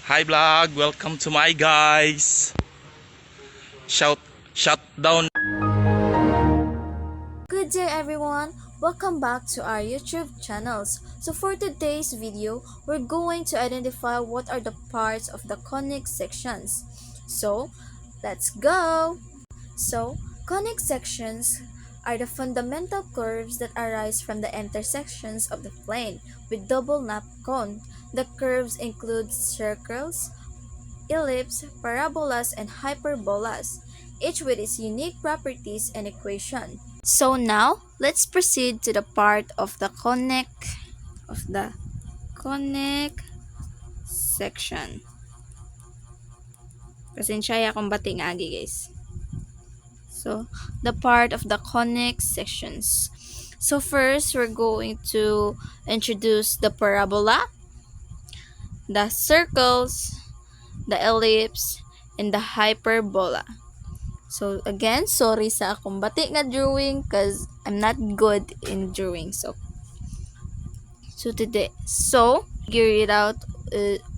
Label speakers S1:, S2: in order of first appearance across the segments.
S1: Hi vlog, welcome to my guys. Shut down.
S2: Good day everyone, welcome back to our YouTube channels. So for today's video, we're going to identify what are the parts of the conic sections. So let's go! So conic sections are the fundamental curves that arise from the intersections of the plane with double nap cone. The curves include circles, ellipse, parabolas, and hyperbolas, each with its unique properties and equation. So now, let's proceed to the part of the conic section. Pasensya akong bating agi guys. So, the part of the conic sections. So first, we're going to introduce the parabola, the circles, the ellipse, and the hyperbola. So again, sorry sa akong bati nga drawing cause I'm not good in drawing. So today, figure it out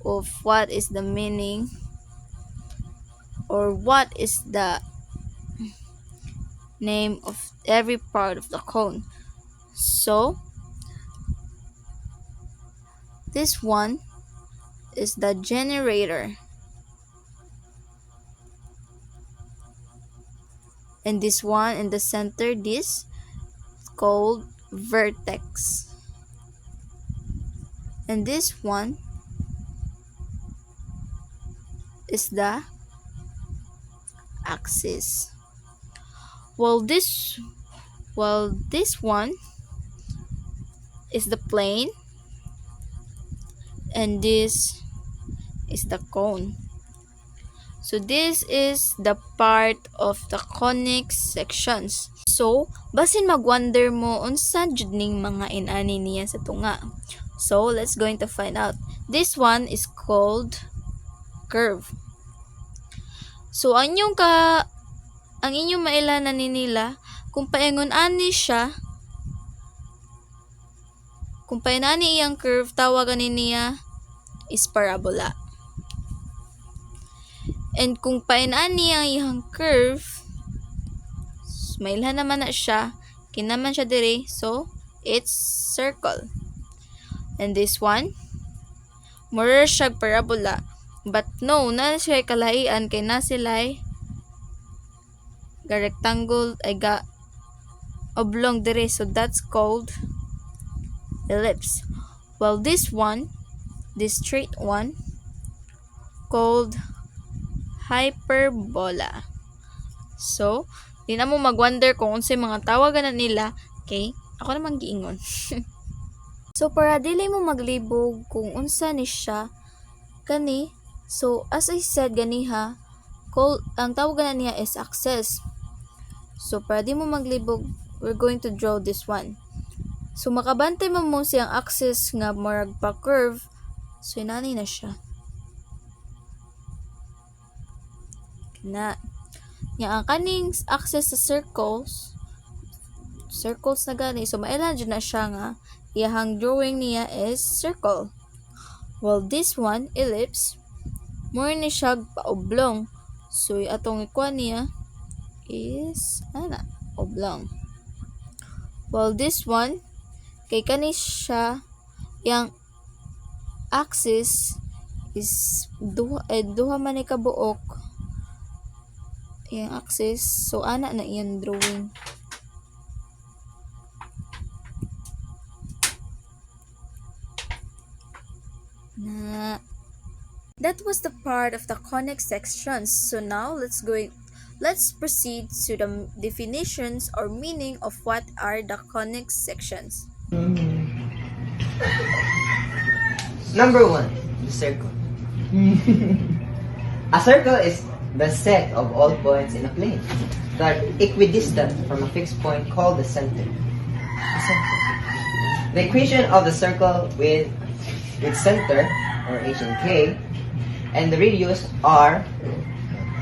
S2: of what is the meaning or what is the name of every part of the cone. So this one is the generator. And this one in the center, this is called vertex. And this one is the axis. Well, this one is the plane, and this is the cone. So this is the part of the conic sections. So, basin magwonder mo unsa jud ning mga inani niya sa tunga. So, let's going to find out. This one is called curve. So, ang inyong mailanan nila kung paingon ani siya, kung painani iyang curve, tawagan niya is parabola. And kung painani ang iyang curve, mailhan naman na siya, kinaman siya dire, so it's circle. And this one, more siya parabola. But no, na siya kalaian kay na sila'y rectangle ay ga oblong dire, so that's called ellipse. Well, this one, this straight one, called hyperbola. So, di na mo magwonder kung unsay mga tawagan na nila, okay? Ako naman giingon. So, para dili mo maglibog kung unsa ni siya, kani, so, as I said ganiha, ang tawagan na niya is axis. So, para di mo maglibog, we're going to draw this one. So, makabantay mo siyang axis nga marag pa curve, so, inani na siya. Na ang kaning axis sa circles na gani, so mailan dyan na siya nga iyahang drawing niya is circle. Well, this one, ellipse, more ni siya pa-oblong, so atong ikuha niya is oblong. Well, this one, kay kani siya yang axis is duha man ni kabuok yung axis, so ana na iyang drawing. That was the part of the conic sections. So now let's proceed to the definitions or meaning of what are the conic sections.
S3: Number 1, the circle. A circle is the set of all points in a plane that are equidistant from a fixed point called the center. The equation of the circle with center, or h and k, and the radius are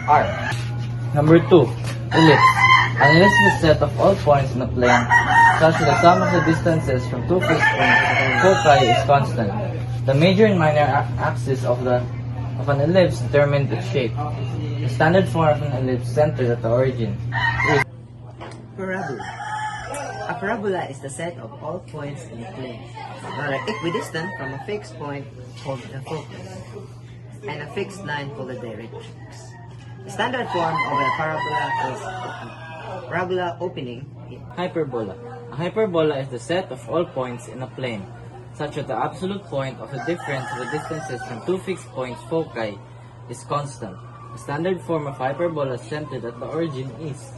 S3: r.
S4: Number 2, ellipse. An ellipse is a set of all points in a plane such that the sum of the distances from two fixed points foci is constant. The major and minor axis of the of an ellipse determined its shape. The standard form of an ellipse centered at the origin is
S3: Parabola. A parabola is the set of all points in a plane that are equidistant from a fixed point called the focus and a fixed line called the directrix. The standard form of a parabola is a parabola opening in
S4: hyperbola. A hyperbola is the set of all points in a plane, such that the absolute point of the difference of the distances from two fixed points foci is constant. The standard form of hyperbola centered at the origin is